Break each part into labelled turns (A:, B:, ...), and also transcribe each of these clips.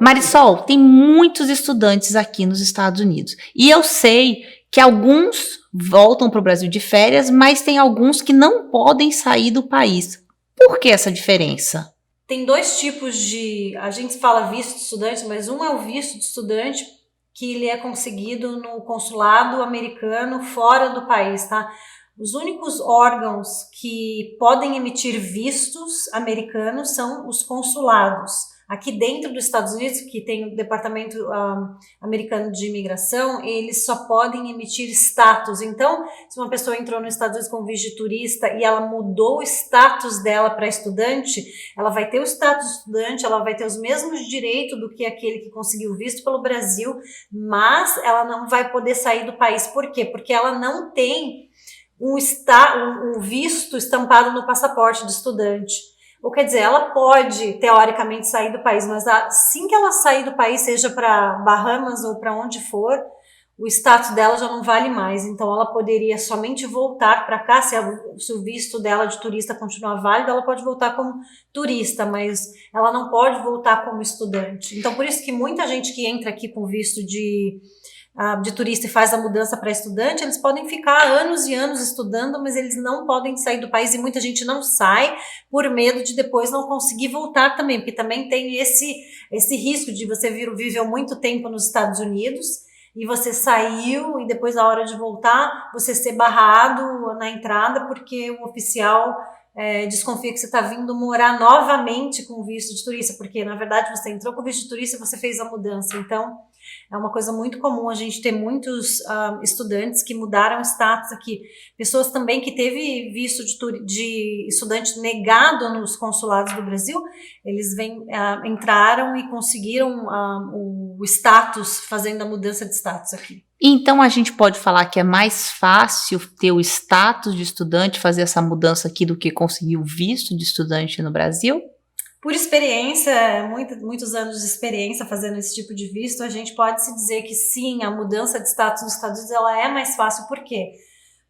A: Marisol, tem muitos estudantes aqui nos Estados Unidos. E eu sei que alguns voltam para o Brasil de férias, mas tem alguns que não podem sair do país. Por que essa diferença?
B: Tem dois tipos a gente fala visto de estudante, mas um é o visto de estudante que ele é conseguido no consulado americano fora do país, tá? Os únicos órgãos que podem emitir vistos americanos são os consulados. Aqui dentro dos Estados Unidos, que tem o Departamento Americano de Imigração, eles só podem emitir status. Então, se uma pessoa entrou nos Estados Unidos com visto de turista e ela mudou o status dela para estudante, ela vai ter o status de estudante, ela vai ter os mesmos direitos do que aquele que conseguiu visto pelo Brasil, mas ela não vai poder sair do país. Por quê? Porque ela não tem um visto estampado no passaporte de estudante. Ou quer dizer, ela pode, teoricamente, sair do país, mas assim que ela sair do país, seja para Bahamas ou para onde for, o status dela já não vale mais. Então, ela poderia somente voltar para cá, se o visto dela de turista continuar válido, ela pode voltar como turista, mas ela não pode voltar como estudante. Então, por isso que muita gente que entra aqui com visto de turista e faz a mudança para estudante, eles podem ficar anos e anos estudando, mas eles não podem sair do país, e muita gente não sai por medo de depois não conseguir voltar também, porque também tem esse risco de você viveu muito tempo nos Estados Unidos e você saiu e depois na hora de voltar você ser barrado na entrada porque o oficial desconfia que você está vindo morar novamente com visto de turista, porque na verdade você entrou com visto de turista e você fez a mudança. Então é uma coisa muito comum a gente ter muitos estudantes que mudaram status aqui. Pessoas também que teve visto de estudante negado nos consulados do Brasil, eles entraram e conseguiram o status fazendo a mudança de status aqui.
A: Então, a gente pode falar que é mais fácil ter o status de estudante, fazer essa mudança aqui do que conseguir o visto de estudante no Brasil?
B: Por experiência, muitos anos de experiência fazendo esse tipo de visto, a gente pode se dizer que sim, a mudança de status nos Estados Unidos ela é mais fácil. Por quê?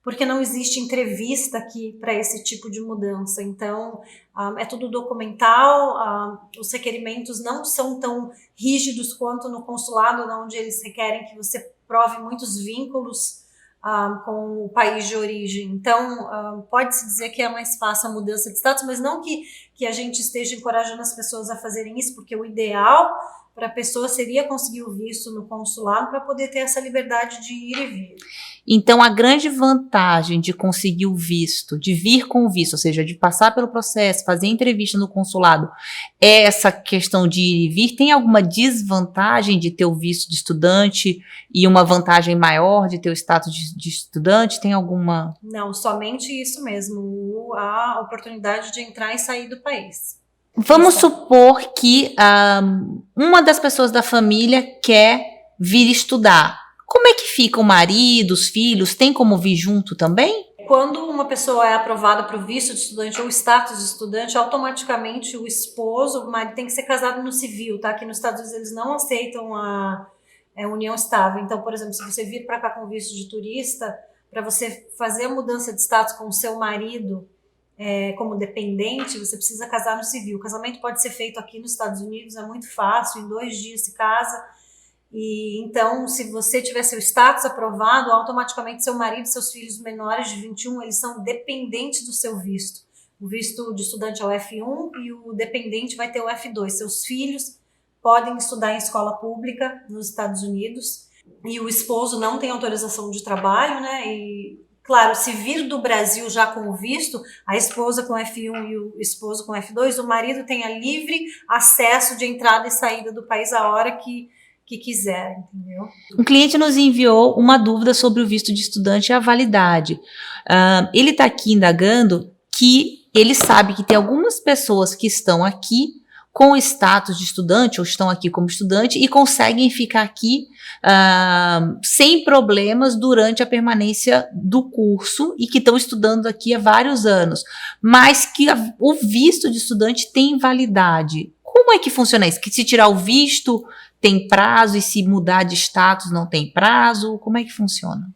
B: Porque não existe entrevista aqui para esse tipo de mudança. Então, é tudo documental, os requerimentos não são tão rígidos quanto no consulado, onde eles requerem que você prove muitos vínculos com o país de origem. Então, pode-se dizer que é mais fácil a mudança de status, mas não que a gente esteja encorajando as pessoas a fazerem isso, porque o ideal para a pessoa seria conseguir o visto no consulado para poder ter essa liberdade de ir e vir.
A: Então, a grande vantagem de conseguir o visto, de vir com o visto, ou seja, de passar pelo processo, fazer entrevista no consulado, é essa questão de ir e vir. Tem alguma desvantagem de ter o visto de estudante e uma vantagem maior de ter o status de estudante? Tem alguma?
B: Não, somente isso mesmo, a oportunidade de entrar e sair do país.
A: Vamos supor que uma das pessoas da família quer vir estudar. Como é que fica o marido, os filhos? Tem como vir junto também?
B: Quando uma pessoa é aprovada para o visto de estudante ou status de estudante, automaticamente o marido tem que ser casado no civil, tá? Aqui nos Estados Unidos eles não aceitam a união estável. Então, por exemplo, se você vir para cá com visto de turista, para você fazer a mudança de status com o seu marido como dependente, você precisa casar no civil. O casamento pode ser feito aqui nos Estados Unidos, é muito fácil, em 2 dias se casa. E então, se você tiver seu status aprovado, automaticamente seu marido e seus filhos menores de 21, eles são dependentes do seu visto. O visto de estudante é o F1 e o dependente vai ter o F2. Seus filhos podem estudar em escola pública nos Estados Unidos e o esposo não tem autorização de trabalho, né? E claro, se vir do Brasil já com o visto, a esposa com F1 e o esposo com F2, o marido tem a livre acesso de entrada e saída do país a hora que quiser, entendeu?
A: Um cliente nos enviou uma dúvida sobre o visto de estudante e a validade. Ele está aqui indagando que ele sabe que tem algumas pessoas que estão aqui com status de estudante ou estão aqui como estudante e conseguem ficar aqui sem problemas durante a permanência do curso e que estão estudando aqui há vários anos, mas que o visto de estudante tem validade. Como é que funciona isso? Que se tirar o visto tem prazo e se mudar de status não tem prazo? Como é que funciona?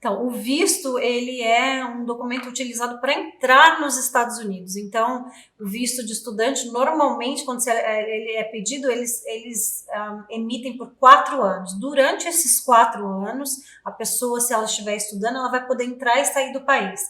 B: Então, o visto, ele é um documento utilizado para entrar nos Estados Unidos. Então, o visto de estudante, normalmente, quando ele é pedido, eles emitem por 4 anos. Durante esses 4 anos, a pessoa, se ela estiver estudando, ela vai poder entrar e sair do país.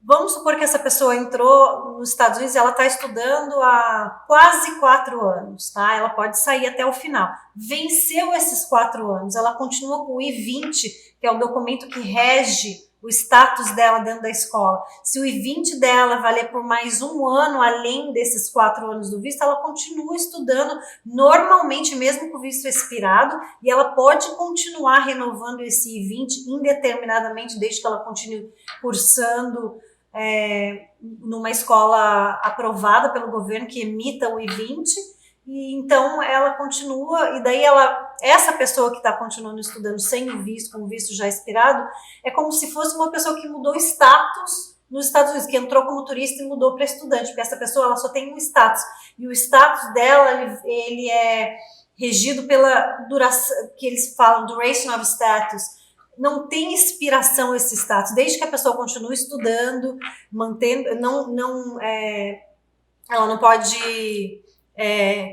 B: Vamos supor que essa pessoa entrou nos Estados Unidos, ela está estudando há quase 4 anos, tá? Ela pode sair até o final. Venceu esses 4 anos, ela continua com o I-20, que é o documento que rege o status dela dentro da escola. Se o I-20 dela valer por mais 1 ano, além desses 4 anos do visto, ela continua estudando normalmente, mesmo com o visto expirado, e ela pode continuar renovando esse I-20 indeterminadamente, desde que ela continue cursando numa escola aprovada pelo governo que emita o I-20, e então ela continua, e daí essa pessoa que está continuando estudando sem o visto, com o visto já expirado, é como se fosse uma pessoa que mudou status nos Estados Unidos, que entrou como turista e mudou para estudante, porque essa pessoa ela só tem um status, e o status dela ele é regido pela duração, que eles falam, duration of status. Não tem expiração esse status, desde que a pessoa continue estudando, mantendo, ela não pode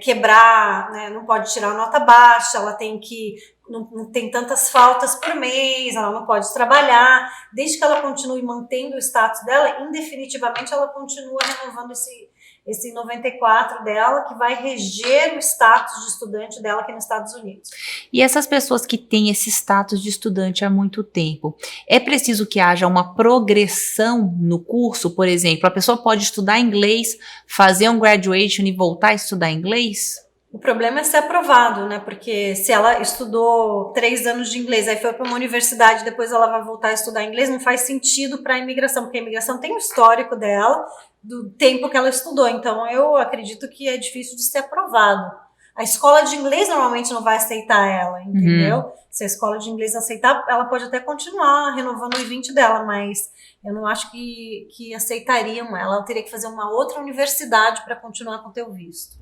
B: quebrar, né, não pode tirar nota baixa, ela tem que, não tem tantas faltas por mês, ela não pode trabalhar, desde que ela continue mantendo o status dela, indefinitivamente ela continua renovando esse 94 dela, que vai reger o status de estudante dela aqui nos Estados Unidos.
A: E essas pessoas que têm esse status de estudante há muito tempo, é preciso que haja uma progressão no curso? Por exemplo, a pessoa pode estudar inglês, fazer um graduation e voltar a estudar inglês?
B: O problema é ser aprovado, né? Porque se ela estudou 3 anos de inglês, aí foi para uma universidade, depois ela vai voltar a estudar inglês, não faz sentido para a imigração, porque a imigração tem o histórico dela, do tempo que ela estudou. Então, eu acredito que é difícil de ser aprovado. A escola de inglês normalmente não vai aceitar ela, entendeu? Se a escola de inglês aceitar, ela pode até continuar renovando o I-20 dela, mas eu não acho que aceitariam ela. Ela teria que fazer uma outra universidade para continuar com o teu visto.